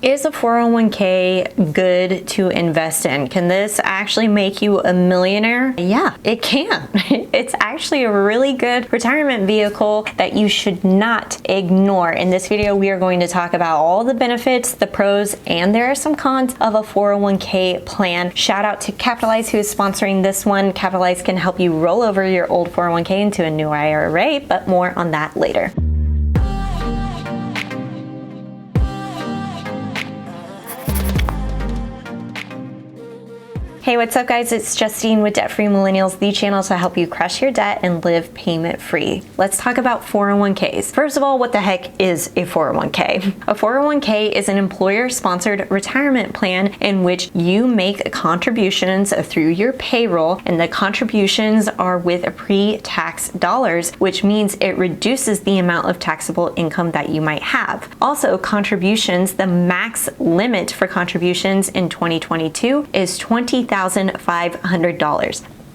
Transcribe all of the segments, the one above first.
Is a 401k good to invest in? Can this actually make you a millionaire? Yeah, it can. It's actually a really good retirement vehicle that you should not ignore. In this video, we are going to talk about all the benefits, the pros, and there are some cons of a 401k plan. Shout out to Capitalize, who is sponsoring this one. Capitalize can help you roll over your old 401k into a new IRA, but more on that later. Hey, what's up guys? It's Justine with Debt Free Millennials, the channel to help you crush your debt and live payment free. Let's talk about 401ks. First of all, what the heck is a 401k? A 401k is an employer-sponsored retirement plan in which you make contributions through your payroll, and the contributions are with pre-tax dollars, which means it reduces the amount of taxable income that you might have. Also, contributions, the max limit for contributions in 2022 is $20,500.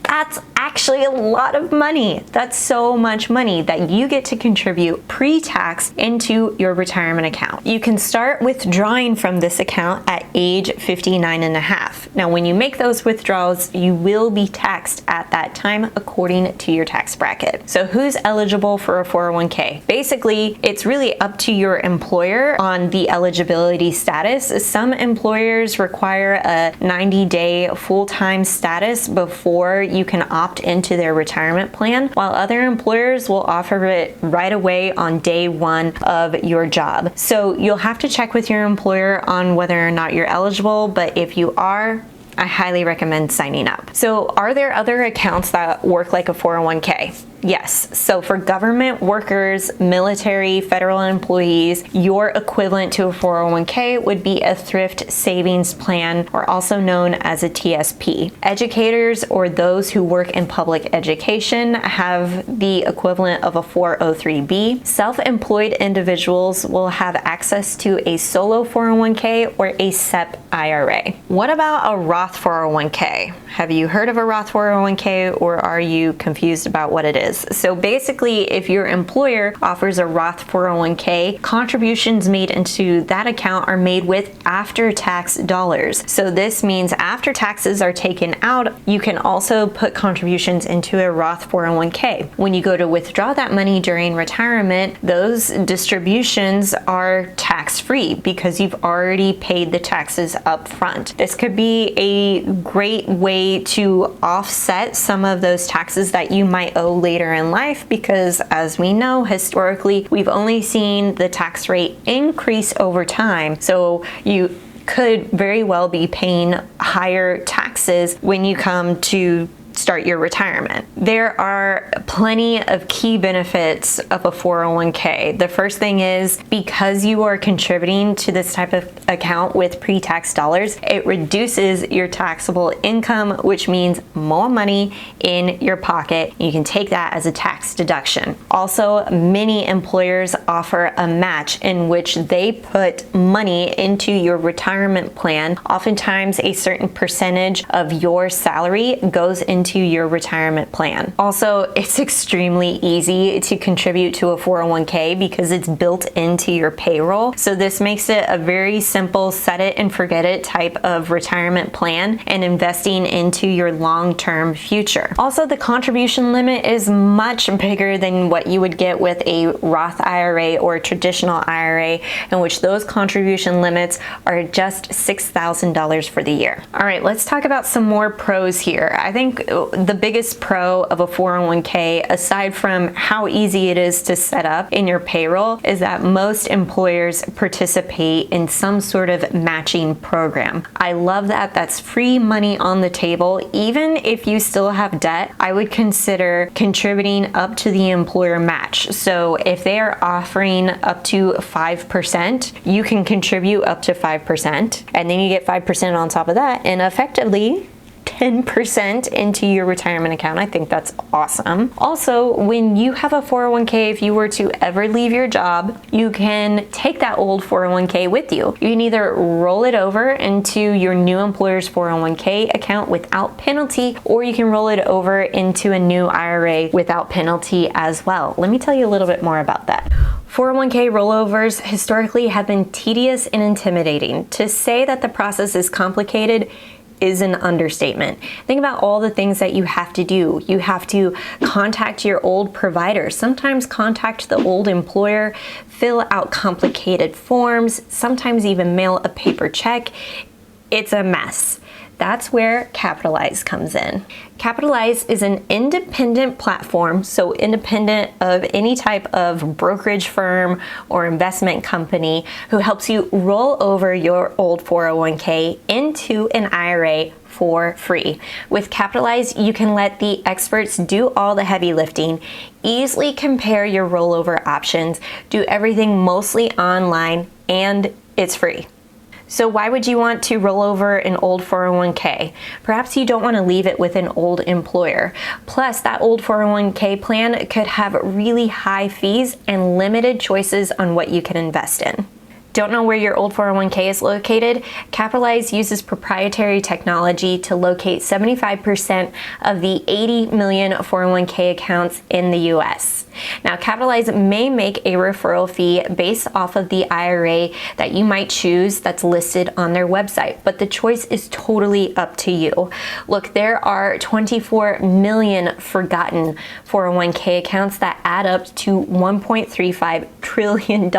That's actually a lot of money. That's so much money that you get to contribute pre-tax into your retirement account. You can start withdrawing from this account at age 59 and a half. Now, when you make those withdrawals, you will be taxed at that time according to your tax bracket. So who's eligible for a 401k? Basically, it's really up to your employer on the eligibility status. Some employers require a 90-day full-time status before you can opt into their retirement plan, while other employers will offer it right away on day one of your job. So you'll have to check with your employer on whether or not you're eligible, but if you are, I highly recommend signing up. So are there other accounts that work like a 401k? Yes. So for government workers, military, federal employees, your equivalent to a 401k would be a thrift savings plan, or also known as a TSP. Educators or those who work in public education have the equivalent of a 403b. Self-employed individuals will have access to a solo 401k or a SEP IRA. What about a Roth 401k? Have you heard of a Roth 401k, or are you confused about what it is? So basically, if your employer offers a Roth 401k, contributions made into that account are made with after-tax dollars. So this means after taxes are taken out, you can also put contributions into a Roth 401k. When you go to withdraw that money during retirement, those distributions are tax-free because you've already paid the taxes up front. This could be a great way to offset some of those taxes that you might owe later in life, because as we know, historically, we've only seen the tax rate increase over time. So you could very well be paying higher taxes when you come to start your retirement. There are plenty of key benefits of a 401k. The first thing is, because you are contributing to this type of account with pre-tax dollars, it reduces your taxable income, which means more money in your pocket. You can take that as a tax deduction. Also, many employers offer a match in which they put money into your retirement plan. Oftentimes, a certain percentage of your salary goes into your retirement plan. Also, it's extremely easy to contribute to a 401k because it's built into your payroll. So this makes it a very simple set it and forget it type of retirement plan and investing into your long-term future. Also, the contribution limit is much bigger than what you would get with a Roth IRA or a traditional IRA, in which those contribution limits are just $6,000 for the year. All right, let's talk about some more pros here. I think the biggest pro of a 401k, aside from how easy it is to set up in your payroll, is that most employers participate in some sort of matching program. I love that. That's free money on the table. Even if you still have debt, I would consider contributing up to the employer match. So if they are offering up to 5%, you can contribute up to 5%, and then you get 5% on top of that, and effectively 10% into your retirement account. I think that's awesome. Also, when you have a 401k, if you were to ever leave your job, you can take that old 401k with you. You can either roll it over into your new employer's 401k account without penalty, or you can roll it over into a new IRA without penalty as well. Let me tell you a little bit more about that. 401k rollovers historically have been tedious and intimidating. To say that the process is complicated is an understatement. Think about all the things that you have to do. You have to contact your old provider, sometimes contact the old employer, fill out complicated forms, sometimes even mail a paper check. It's a mess. That's where Capitalize comes in. Capitalize is an independent platform, so independent of any type of brokerage firm or investment company, who helps you roll over your old 401k into an IRA for free. With Capitalize, you can let the experts do all the heavy lifting, easily compare your rollover options, do everything mostly online, and it's free. So why would you want to roll over an old 401k? Perhaps you don't want to leave it with an old employer. Plus, that old 401k plan could have really high fees and limited choices on what you can invest in. Don't know where your old 401k is located? Capitalize uses proprietary technology to locate 75% of the 80 million 401k accounts in the US. Now, Capitalize may make a referral fee based off of the IRA that you might choose that's listed on their website, but the choice is totally up to you. Look, there are 24 million forgotten 401k accounts that add up to $1.35 trillion.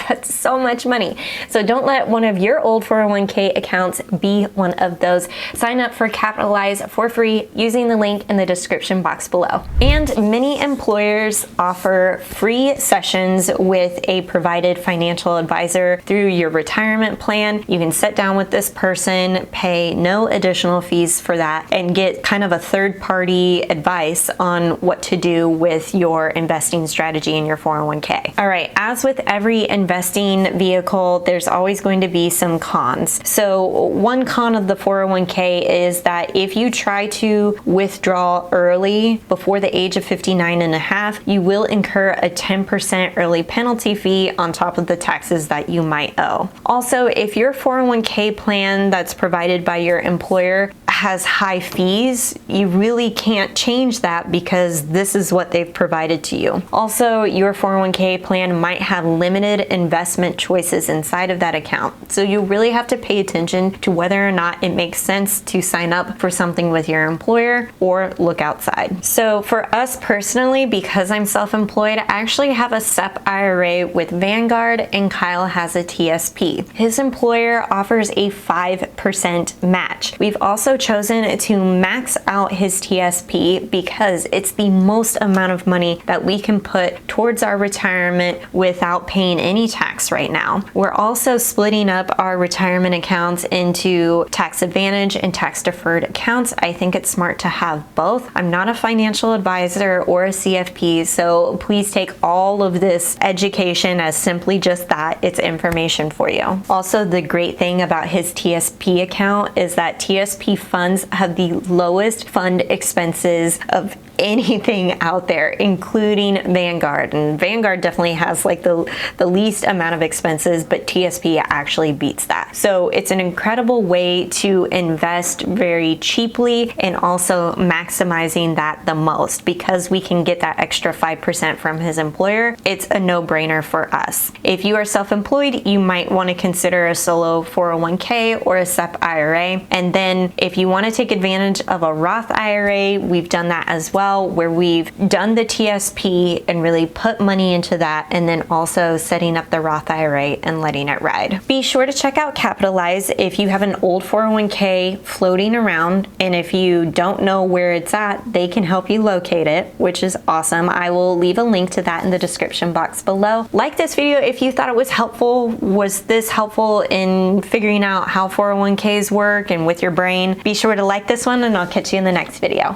That's so much money. So don't let one of your old 401k accounts be one of those. Sign up for Capitalize for free using the link in the description box below. And many employers offer free sessions with a provided financial advisor through your retirement plan. You can sit down with this person, pay no additional fees for that, and get kind of a third-party advice on what to do with your investing strategy in your 401k. All right, as with every investing vehicle, there's always going to be some cons. So one con of the 401k is that if you try to withdraw early before the age of 59 and a half, you will incur a 10% early penalty fee on top of the taxes that you might owe. Also, if your 401k plan that's provided by your employer has high fees, you really can't change that because this is what they've provided to you. Also, your 401k plan might have limited investment choices inside of that account. So you really have to pay attention to whether or not it makes sense to sign up for something with your employer or look outside. So for us personally, because I'm self-employed, I actually have a SEP IRA with Vanguard and Kyle has a TSP. His employer offers a 5% match. We've also chosen to max out his TSP because it's the most amount of money that we can put towards our retirement without paying any tax right now. We're also splitting up our retirement accounts into tax advantage and tax deferred accounts. I think it's smart to have both. I'm not a financial advisor or a CFP, so please take all of this education as simply just that. It's information for you. Also, the great thing about his TSP account is that TSP funds have the lowest fund expenses of anything out there, including Vanguard. And Vanguard definitely has like the least amount of expenses, but TSP actually beats that. So it's an incredible way to invest very cheaply and also maximizing that the most because we can get that extra 5% from his employer. It's a no-brainer for us. If you are self-employed, you might want to consider a solo 401k or a SEP IRA. And then if you want to take advantage of a Roth IRA, we've done that as well, where we've done the TSP and really put money into that, and then also setting up the Roth IRA and letting it ride. Be sure to check out Capitalize if you have an old 401k floating around, and if you don't know where it's at, they can help you locate it, which is awesome. I will leave a link to that in the description box below. Like this video if you thought it was helpful. Was this helpful in figuring out how 401ks work and with your brain? Be sure to like this one, and I'll catch you in the next video.